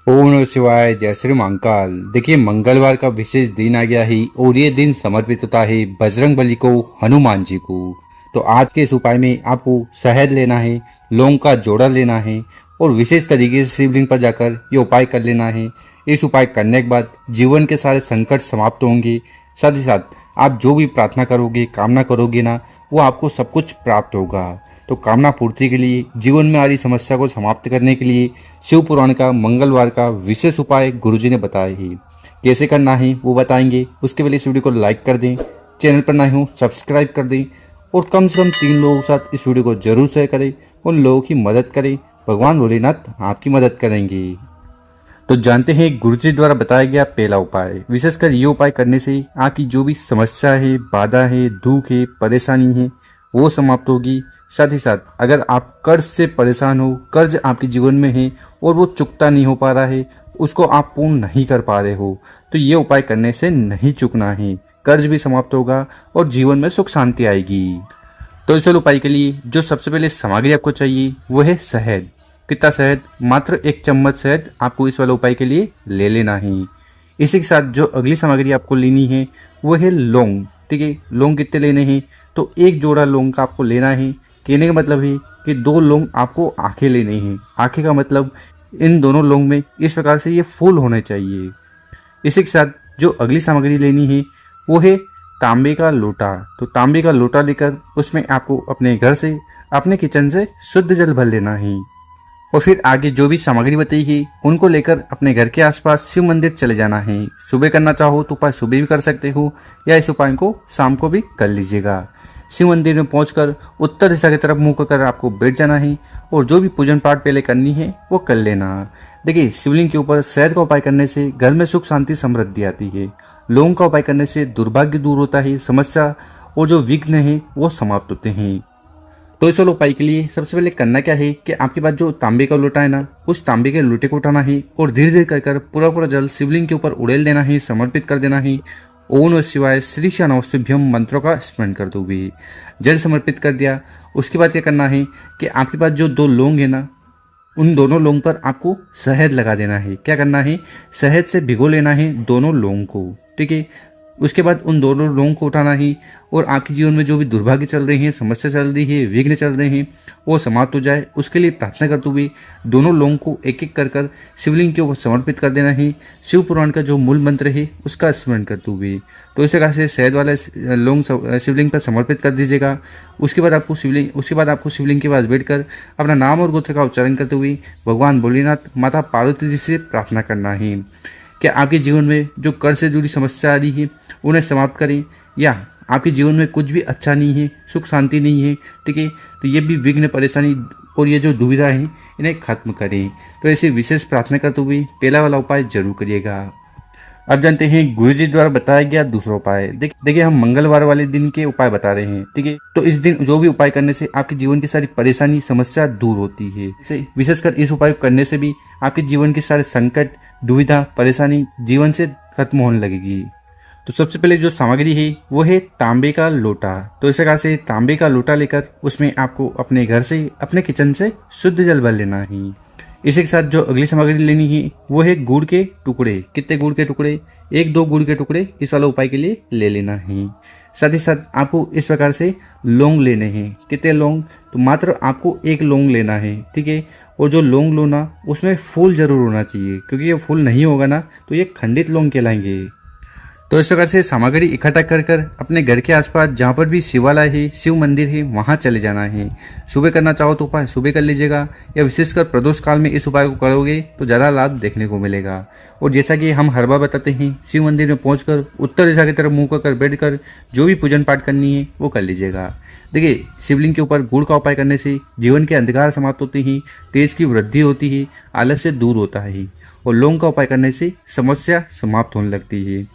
ओम नमः शिवाय। जय श्री महाकाल। देखिए, मंगलवार का विशेष दिन आ गया है और ये दिन समर्पित होता है बजरंग बली को, हनुमान जी को। तो आज के इस उपाय में आपको शहद लेना है, लौंग का जोड़ा लेना है और विशेष तरीके से शिवलिंग पर जाकर ये उपाय कर लेना है। इस उपाय करने के बाद जीवन के सारे संकट समाप्त होंगे। साथ ही साथ आप जो भी प्रार्थना करोगे, कामना करोगे ना, वो आपको सब कुछ प्राप्त होगा। तो कामना पूर्ति के लिए, जीवन में आ रही समस्या को समाप्त करने के लिए शिव पुराण का मंगलवार का विशेष उपाय गुरुजी ने बताया है। कैसे करना है वो बताएंगे। उसके पहले इस वीडियो को लाइक कर दें, चैनल पर नए हो सब्सक्राइब कर दें और कम से कम 3 लोगों के साथ इस वीडियो को जरूर शेयर करें। उन लोगों की मदद करें, भगवान भोलेनाथ आपकी मदद करेंगे। तो जानते हैं गुरुजी द्वारा बताया गया पहला उपाय। विशेषकर ये उपाय करने से आपकी जो भी समस्या है, बाधा है, दुख है, परेशानी है, वो समाप्त होगी। साथ ही साथ अगर आप कर्ज से परेशान हो, कर्ज आपके जीवन में है और वो चुकता नहीं हो पा रहा है, उसको आप पूर्ण नहीं कर पा रहे हो, तो ये उपाय करने से नहीं चुकना है। कर्ज भी समाप्त होगा और जीवन में सुख शांति आएगी। तो इस उपाय के लिए जो सबसे पहले सामग्री आपको चाहिए वो है शहद। कितना शहद? मात्र 1 चम्मच शहद आपको इस वाले उपाय के लिए ले लेना है। इसी के साथ जो अगली सामग्री आपको लेनी है वो है लौंग। ठीक है, लौंग कितने लेने हैं? तो 1 जोड़ा लौंग का आपको लेना है। कहने का मतलब है कि 2 लौंग आपको आंखें लेने हैं। आंखें का मतलब इन दोनों लौंग में इस प्रकार से ये फूल होने चाहिए। इसी के साथ जो अगली सामग्री लेनी है वो है तांबे का लोटा। तो तांबे का लोटा लेकर उसमें आपको अपने घर से, अपने किचन से शुद्ध जल भर लेना है। और फिर आगे जो भी सामग्री बताई है उनको लेकर अपने घर के आसपास शिव मंदिर चले जाना है। सुबह करना चाहो तो उपाय सुबह भी कर सकते हो या इस उपाय को शाम को भी कर लीजिएगा। शिव मंदिर में पहुंचकर उत्तर दिशा की तरफ मुंह कर आपको बैठ जाना है और जो भी पूजन पाठ पहले करनी है वो कर लेना। देखिए, शिवलिंग के ऊपर शहद का उपाय करने से घर में सुख शांति समृद्धि आती है। लौंग का उपाय करने से दुर्भाग्य दूर होता है, समस्या और जो विघ्न है वो समाप्त होते हैं। तो इस वाले उपाय के लिए सबसे पहले करना क्या है कि आपके पास जो तांबे का लोटा है ना, उस तांबे के लोटे को उठाना है और धीरे धीरे कर पूरा पूरा जल शिवलिंग के ऊपर उड़ेल देना है, समर्पित कर देना है। ओम नमः शिवाय श्री नमस्तुभ्यम मंत्रों का स्मरण करते हुए जल समर्पित कर दिया। उसके बाद क्या करना है कि आपके पास जो 2 लौंग है ना, उन दोनों लौंग पर आपको शहद लगा देना है। क्या करना है? शहद से भिगो लेना है दोनों लौंग को। ठीक है, उसके बाद उन दोनों लौंग को उठाना है और आपके जीवन में जो भी दुर्भाग्य चल रही है, समस्या चल रही है, विघ्न चल रहे हैं, वो समाप्त हो जाए। उसके लिए प्रार्थना करते हुए दोनों लौंग को एक एक कर शिवलिंग के ऊपर समर्पित कर देना है। शिव पुराण का जो मूल मंत्र है उसका स्मरण करते हुए तो इस प्रकार से शहद वाला लौंग शिवलिंग पर समर्पित कर दीजिएगा। उसके बाद आपको शिवलिंग के पास बैठकर अपना नाम और गोत्र का उच्चारण करते हुए भगवान भोलेनाथ, माता पार्वती जी से प्रार्थना करना है कि आपके जीवन में जो कर्ज से जुड़ी समस्या आ रही है उन्हें समाप्त करें, या आपके जीवन में कुछ भी अच्छा नहीं है, सुख शांति नहीं है। ठीक है, तो ये भी विघ्न, परेशानी और ये जो दुविधा है इन्हें खत्म करें। तो ऐसे विशेष प्रार्थना करते हुए पहला वाला उपाय जरूर करिएगा। अब जानते हैं गुरुजी द्वारा बताया गया दूसरा उपाय। देखिए, हम मंगलवार वाले दिन के उपाय बता रहे हैं। ठीक है, तो इस दिन जो भी उपाय करने से आपके जीवन की सारी परेशानी, समस्या दूर होती है। विशेषकर इस उपाय करने से भी आपके जीवन के सारे संकट, दुविधा, परेशानी जीवन से खत्म होने लगेगी। तो सबसे पहले जो सामग्री है वो है तांबे का लोटा। तो इस प्रकार से तांबे का लोटा लेकर उसमें आपको अपने घर से, अपने किचन से शुद्ध जल भर लेना है। इसी के साथ जो अगली सामग्री लेनी है वो है गुड़ के टुकड़े। कितने गुड़ के टुकड़े? 1-2 गुड़ के टुकड़े इस वाले उपाय के लिए ले लेना है। साथ ही साथ आपको इस प्रकार से लौंग लेने हैं। कितने लौंग? तो मात्र आपको 1 लौंग लेना है। ठीक है, और जो लौंग लो ना, उसमें फूल जरूर होना चाहिए, क्योंकि ये फूल नहीं होगा ना तो ये खंडित लौंग कहलाएंगे। तो इस प्रकार से सामग्री इकट्ठा कर अपने घर के आसपास जहाँ पर भी शिवालय है, शिव मंदिर है, वहाँ चले जाना है। सुबह करना चाहो तो उपाय सुबह कर लीजिएगा, या विशेषकर प्रदोष काल में इस उपाय को करोगे तो ज़्यादा लाभ देखने को मिलेगा। और जैसा कि हम हर बार बताते हैं, शिव मंदिर में पहुंचकर उत्तर दिशा की तरफ मुँह कर बैठकर जो भी पूजन पाठ करनी है वो कर लीजिएगा। देखिए, शिवलिंग के ऊपर गुड़ का उपाय करने से जीवन के अंधकार समाप्त होते हैं, तेज की वृद्धि होती है, आलस्य दूर होता है। और लौंग का उपाय करने से समस्या समाप्त होने लगती है।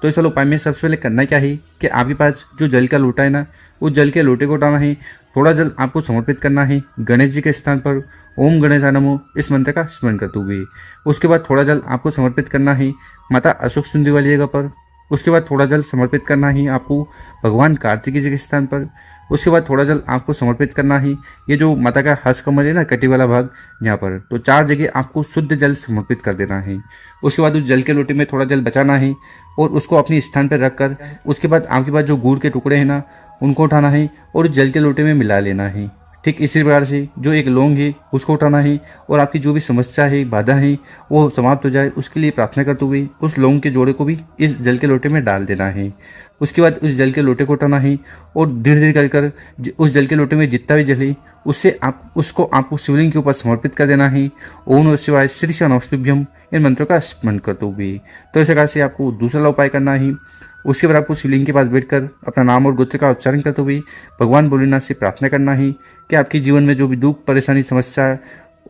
तो इस वाले उपाय में सबसे पहले करना क्या है कि आपके पास जो जल का लोटा है ना, उस जल के लोटे को उठाना है। थोड़ा जल आपको समर्पित करना है गणेश जी के स्थान पर ओम गणेशाय नमः इस मंत्र का स्मरण करते हुए। उसके बाद थोड़ा जल आपको समर्पित करना है माता अशोक सुंदरी वाली जगह पर। उसके बाद थोड़ा जल समर्पित करना है आपको भगवान कार्तिकेय जी के स्थान पर। उसके बाद थोड़ा जल आपको समर्पित करना है। ये जो माता का हस्त कमल है ना, कटी वाला भाग यहाँ पर, तो 4 जगह आपको शुद्ध जल समर्पित कर देना है। उसके बाद उस जल के लोटे में थोड़ा जल बचाना है और उसको अपने स्थान पर रख कर उसके बाद आपके पास जो गुड़ के टुकड़े हैं ना, उनको उठाना है और उस जल के लोटे में मिला लेना है। ठीक इसी प्रकार से जो एक लौंग है उसको उठाना है और आपकी जो भी समस्या है, बाधा है, वो समाप्त हो जाए, उसके लिए प्रार्थना करते हुए उस लौंग के जोड़े को भी इस जल के लोटे में डाल देना है। उसके बाद उस जल के लोटे को उठाना है और धीरे धीरे कर उस जल के लोटे में जितना भी जल है उससे आपको शिवलिंग के ऊपर समर्पित कर देना है। ओम नमः शिवाय, श्री शिव नमस्तुभ्यम, इन मंत्रों का स्मरण करते हुए। तो इस प्रकार से आपको दूसरा उपाय करना है। उसके बाद आपको शिवलिंग के पास बैठकर अपना नाम और गोत्र का उच्चारण करते हुए भगवान भोलेनाथ से प्रार्थना करना है कि आपके जीवन में जो भी दुख, परेशानी, समस्या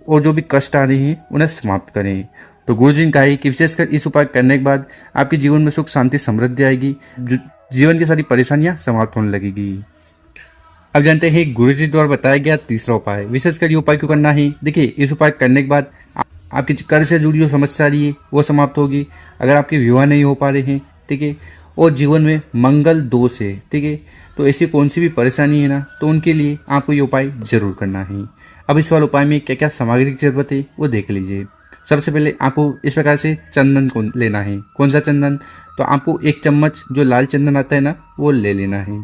और जो भी कष्ट आ रहे हैं उन्हें समाप्त करें। तो गुरुजी ने कहा है कि विशेषकर इस उपाय करने के बाद आपके जीवन में सुख, शांति, समृद्धि आएगी, जीवन की सारी परेशानियां समाप्त होने लगेगी। अब जानते हैं गुरुजी द्वारा बताया गया तीसरा उपाय। विशेषकर ये उपाय क्यों करना है? देखिए, इस उपाय करने के बाद आपकी कर्ज से जुड़ी जो समस्या आ रही है वो समाप्त होगी। अगर आपके विवाह नहीं हो पा रहे हैं, ठीक है, और जीवन में मंगल दोष है, ठीक है, तो ऐसी कौन सी भी परेशानी है ना, तो उनके लिए आपको ये उपाय जरूर करना है। अब इस वाले उपाय में क्या क्या सामग्री की जरूरत है वो देख लीजिए। सबसे पहले आपको इस प्रकार से चंदन को लेना है। कौन सा चंदन? तो आपको 1 चम्मच जो लाल चंदन आता है ना, वो ले लेना है।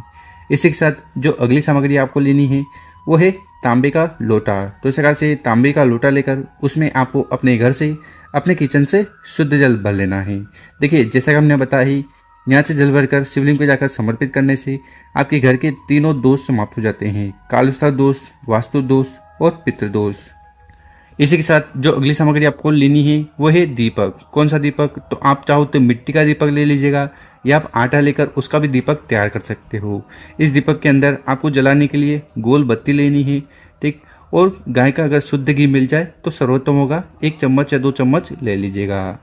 इसी के साथ जो अगली सामग्री आपको लेनी है वो है तांबे का लोटा। तो इस प्रकार से तांबे का लोटा लेकर उसमें आपको अपने घर से, अपने किचन से शुद्ध जल भर लेना है। देखिए, जैसा कि हमने बताया ही, यहाँ से जल भरकर शिवलिंग को जाकर समर्पित करने से आपके घर के तीनों दोष समाप्त हो जाते हैं: कालविस्तार दोष, वास्तु दोष और पितृदोष। इसी के साथ जो अगली सामग्री आपको लेनी है वो है दीपक। कौन सा दीपक? तो आप चाहो तो मिट्टी का दीपक ले लीजिएगा या आप आटा लेकर उसका भी दीपक तैयार कर सकते हो। इस दीपक के अंदर आपको जलाने के लिए गोल बत्ती लेनी है, ठीक, और गाय का अगर शुद्ध घी मिल जाए तो सर्वोत्तम होगा। 1 चम्मच या 2 चम्मच ले लीजिएगा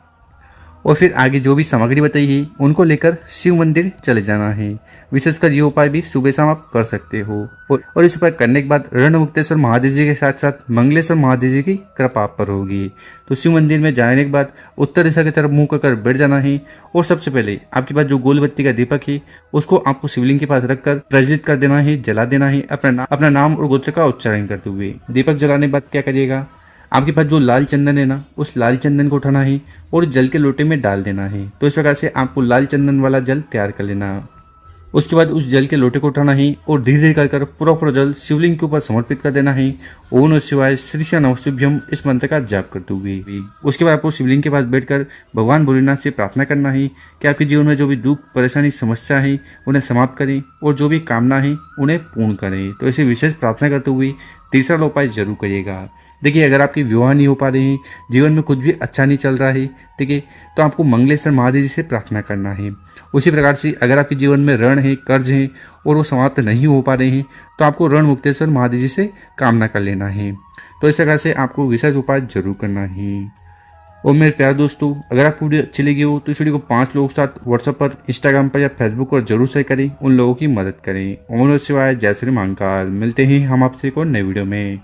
और फिर आगे जो भी सामग्री बताई है उनको लेकर शिव मंदिर चले जाना है। विशेषकर ये उपाय भी सुबह शाम आप कर सकते हो और इस उपाय करने के बाद रणमुक्तेश्वर महादेव जी के साथ साथ मंगलेश्वर महादेव जी की कृपा आप पर होगी। तो शिव मंदिर में जाने के बाद उत्तर दिशा की तरफ मुंह कर बैठ जाना है और सबसे पहले आपके पास जो गोल बत्ती का दीपक है उसको आपको शिवलिंग के पास रखकर प्रज्वलित कर देना है, जला देना है, अपना नाम और गोत्र का उच्चारण करते हुए। दीपक जलाने के बाद क्या करिएगा, आपके पास जो लाल चंदन है ना, उस लाल चंदन को उठाना है और जल के लोटे में डाल देना है। तो इस प्रकार से आपको लाल चंदन वाला जल तैयार कर लेना। उसके बाद उस जल के लोटे को उठाना है और धीरे धीरे कर पूरा जल शिवलिंग के ऊपर समर्पित कर देना है। ओम नमः शिवाय, श्री शिव नमस्तुभ्यम, इस मंत्र का जाप करते हुए। उसके बाद आपको शिवलिंग के पास बैठकर भगवान भोलेनाथ से प्रार्थना करना है कि आपके जीवन में जो भी दुख, परेशानी, समस्या है उन्हें समाप्त करें और जो भी कामना है उन्हें पूर्ण करें। तो ऐसे विशेष प्रार्थना करते हुए तीसरा उपाय जरूर करिएगा। देखिए, अगर आपके विवाह नहीं हो पा रहे हैं, जीवन में कुछ भी अच्छा नहीं चल रहा है, ठीक है, तो आपको मंगलेश्वर महादेव जी से प्रार्थना करना है। उसी प्रकार से अगर आपके जीवन में ऋण है, कर्ज है और वो समाप्त नहीं हो पा रहे हैं, तो आपको ऋण मुक्तेश्वर महादेव जी से कामना कर लेना है। तो इस प्रकार से आपको विशेष उपाय जरूर करना है। और मेरे प्यारे दोस्तों, अगर आपको वीडियो अच्छी लगी हो तो इस वीडियो को 5 लोगों के साथ व्हाट्सएप पर, इंस्टाग्राम पर या फेसबुक पर जरूर शेयर करें, उन लोगों की मदद करें। ओम नमः शिवाय, जय श्री महाकाल। मिलते हैं हम आपसे एक और नई वीडियो में।